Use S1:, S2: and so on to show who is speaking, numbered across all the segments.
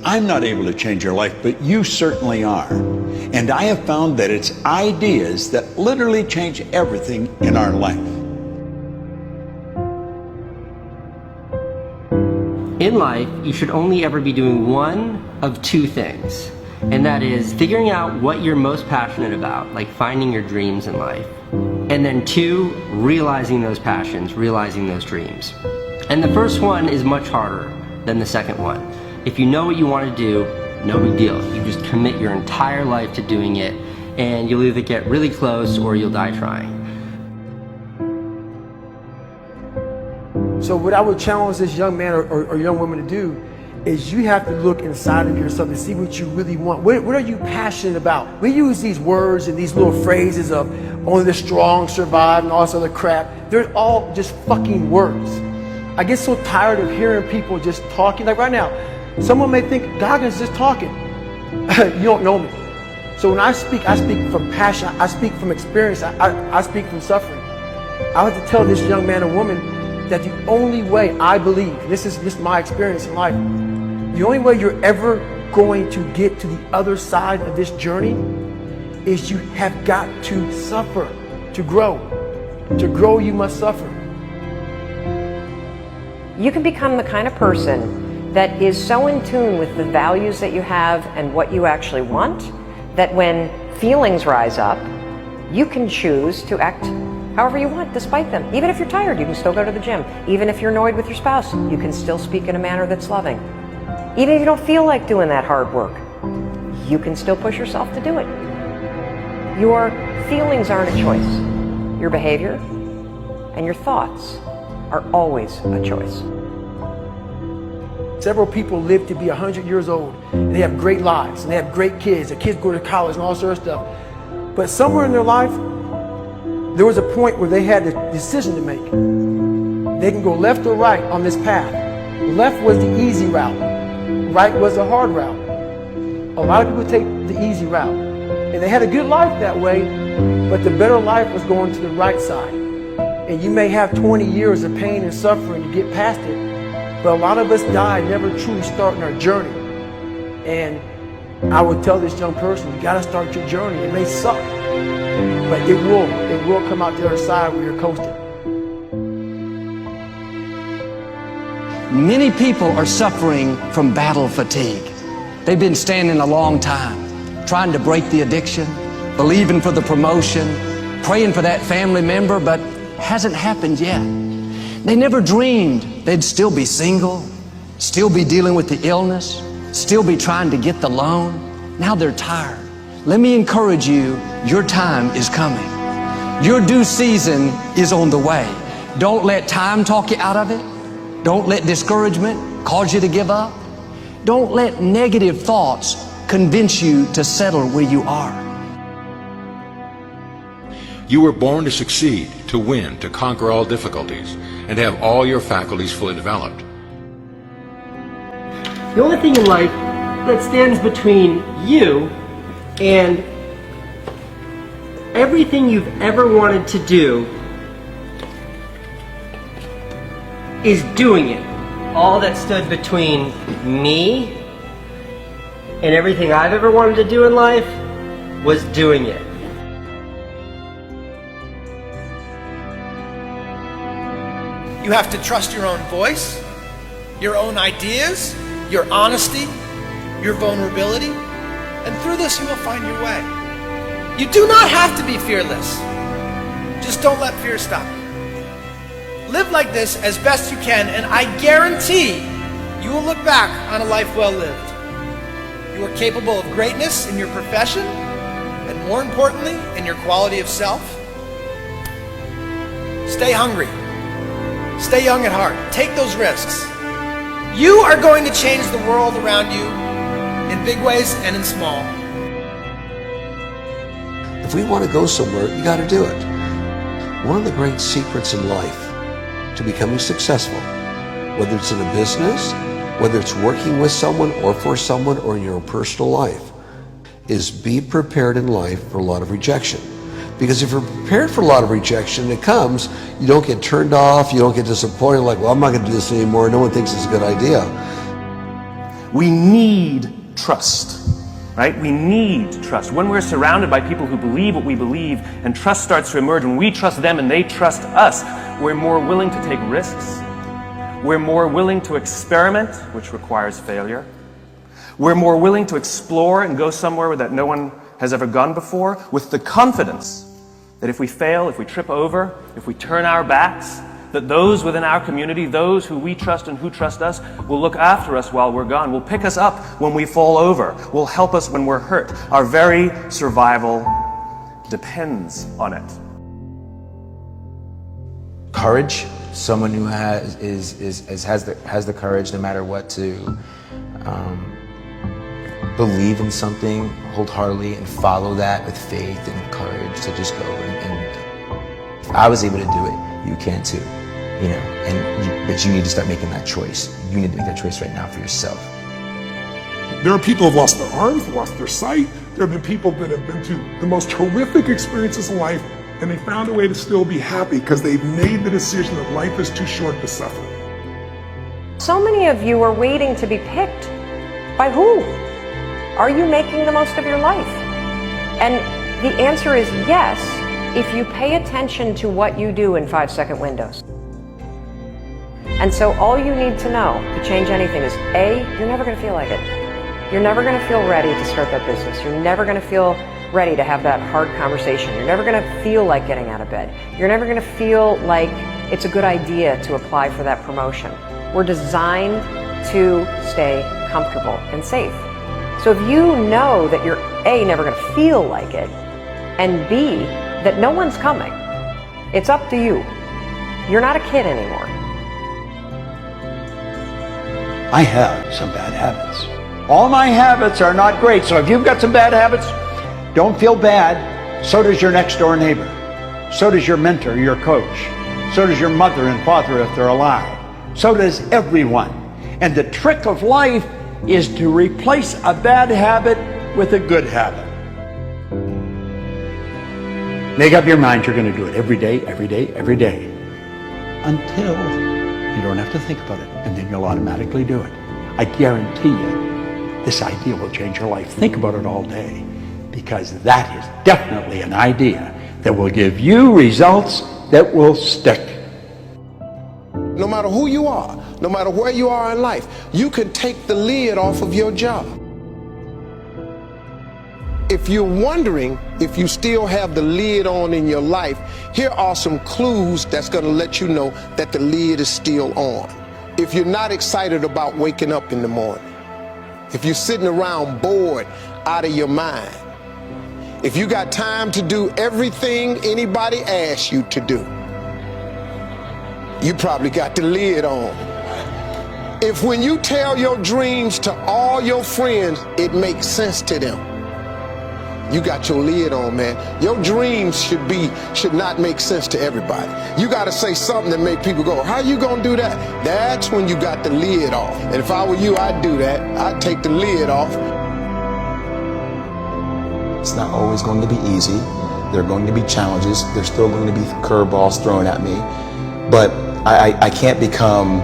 S1: I'm not able to change your life, but you certainly are. And I have found that it's ideas that literally change everything in our life.
S2: In life, you should only ever be doing one of two things, and that is figuring out what you're most passionate about, like finding your dreams in life, and then two, realizing those passions, realizing those dreams. And the first one is much harder than the second one. If you know what you want to do, no big deal. You just commit your entire life to doing it, and you'll either get really close or you'll die trying.
S3: So what I would challenge this young man or young woman to do is you have to look inside of yourself and see what you really want. What are you passionate about? We use these words and these little phrases of only the strong survive and all this other crap. They're all just fucking words. I get so tired of hearing people just talking. Like right now, someone may think Goggins just talking. You don't know me. So when I speak from passion. I speak from experience. I speak from suffering. I have to tell this young man or woman that the only way I believe, this is just my experience in life, the only way you're ever going to get to the other side of this journey is you have got to suffer to grow. To grow, you must suffer.
S4: You can become the kind of person that is so in tune with the values that you have and what you actually want, that when feelings rise up, you can choose to act however you want despite them. Even if you're tired, you can still go to the gym. Even if you're annoyed with your spouse, you can still speak in a manner that's loving. Even if you don't feel like doing that hard work, you can still push yourself to do it. Your feelings aren't a choice. Your behavior and your thoughts are always a choice.
S3: Several people live to be 100 years old, and they have great lives, and they have great kids. Their kids go to college and all sorts of stuff. But somewhere in their life, there was a point where they had a decision to make. They can go left or right on this path. Left was the easy route. Right was the hard route. A lot of people take the easy route. And they had a good life that way, but the better life was going to the right side. And you may have 20 years of pain and suffering to get past it, but a lot of us die never truly starting our journey. And I would tell this young person, you gotta start your journey. It may suck, but it will come out the other side where you're coasting.
S5: Many people are suffering from battle fatigue. They've been standing a long time, trying to break the addiction, believing for the promotion, praying for that family member, but hasn't happened yet. They never dreamed they'd still be single, still be dealing with the illness, still be trying to get the loan. Now they're tired. Let me encourage you, your time is coming. Your due season is on the way. Don't let time talk you out of it. Don't let discouragement cause you to give up. Don't let negative thoughts convince you to settle where you are.
S6: You were born to succeed, to win, to conquer all difficulties, and have all your faculties fully developed.
S2: The only thing in life that stands between you and everything you've ever wanted to do is doing it. All that stood between me and everything I've ever wanted to do in life was doing it.
S7: You have to trust your own voice, your own ideas, your honesty, your vulnerability, and through this you will find your way. You do not have to be fearless. Just don't let fear stop you. Live like this as best you can, and I guarantee you will look back on a life well lived. You are capable of greatness in your profession, and more importantly, in your quality of self. Stay hungry. Stay young at heart. Take those risks. You are going to change the world around you in big ways and in small.
S8: If we want to go somewhere, you got to do it. One of the great secrets in life to becoming successful, whether it's in a business, whether it's working with someone or for someone or in your own personal life, is be prepared in life for a lot of rejection. Because if you're prepared for a lot of rejection, it comes, you don't get turned off, you don't get disappointed, like, well, I'm not going to do this anymore, no one thinks it's a good idea.
S9: We need trust, right? We need trust. When we're surrounded by people who believe what we believe and trust starts to emerge, when we trust them and they trust us, we're more willing to take risks. We're more willing to experiment, which requires failure. We're more willing to explore and go somewhere that no one has ever gone before, with the confidence that if we fail, if we trip over, if we turn our backs, that those within our community, those who we trust and who trust us, will look after us while we're gone, will pick us up when we fall over, will help us when we're hurt. Our very survival depends on it.
S10: Courage, someone who has the courage no matter what to believe in something wholeheartedly and follow that with faith and courage to just go and if I was able to do it, you can too, you know. But you need to start making that choice. You need to make that choice right now for yourself.
S11: There are people who have lost their arms, lost their sight. There have been people that have been through the most horrific experiences in life, and they found a way to still be happy because they've made the decision that life is too short to suffer.
S4: So many of you are waiting to be picked. By who? Are you making the most of your life? And the answer is yes, if you pay attention to what you do in 5-second windows. And so all you need to know to change anything is A, you're never going to feel like it. You're never going to feel ready to start that business. You're never going to feel ready to have that hard conversation. You're never going to feel like getting out of bed. You're never going to feel like it's a good idea to apply for that promotion. We're designed to stay comfortable and safe. So if you know that you're A, never going to feel like it, and B, that no one's coming, it's up to you. You're not a kid anymore.
S1: I have some bad habits. All my habits are not great, so if you've got some bad habits, don't feel bad. So does your next door neighbor. So does your mentor, your coach. So does your mother and father if they're alive. So does everyone. And the trick of life is to replace a bad habit with a good habit. Make up your mind you're going to do it every day, every day, every day, until you don't have to think about it, and then you'll automatically do it. I guarantee you, this idea will change your life. Think about it all day, because that is definitely an idea that will give you results that will stick.
S12: No matter who you are, no matter where you are in life, you can take the lid off of your job. If you're wondering if you still have the lid on in your life, here are some clues that's going to let you know that the lid is still on. If you're not excited about waking up in the morning, if you're sitting around bored out of your mind, if you got time to do everything anybody asks you to do, you probably got the lid on. If when you tell your dreams to all your friends, it makes sense to them, you got your lid on, man. Your dreams should not make sense to everybody. You got to say something that make people go, how you gonna do that? That's when you got the lid off. And if I were you, I'd do that. I'd take the lid off.
S10: It's not always going to be easy. There are going to be challenges. There's still going to be curveballs thrown at me. But I can't become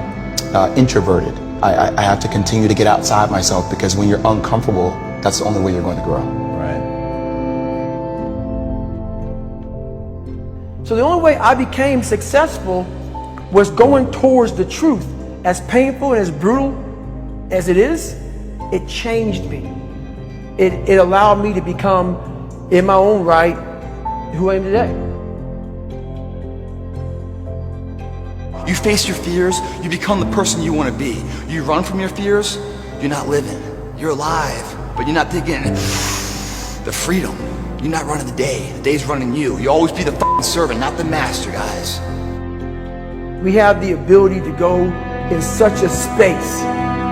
S10: introverted. I have to continue to get outside myself, because when you're uncomfortable, that's the only way you're going to grow. Right.
S3: So the only way I became successful was going towards the truth. As painful and as brutal as it is, it changed me. It allowed me to become, in my own right, who I am today.
S13: You face your fears, you become the person you want to be. You run from your fears, you're not living. You're alive, but you're not taking the freedom. You're not running the day. The day's running you. You always be the f***ing servant, not the master, guys.
S3: We have the ability to go in such a space,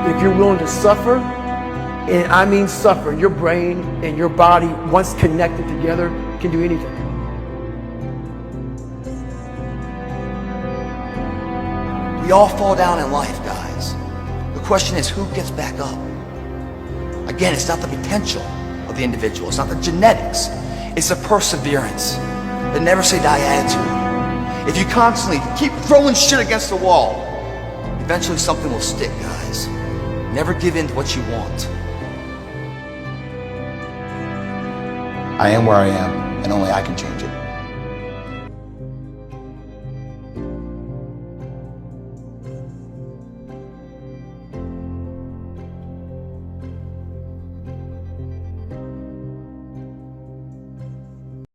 S3: if you're willing to suffer, and I mean suffer. Your brain and your body, once connected together, can do anything.
S13: We all fall down in life, guys. The question is, who gets back up? Again, it's not the potential of the individual. It's not the genetics. It's the perseverance, the never say die attitude. If you constantly keep throwing shit against the wall, eventually something will stick, guys. Never give in to what you want.
S10: I am where I am, and only I can change it.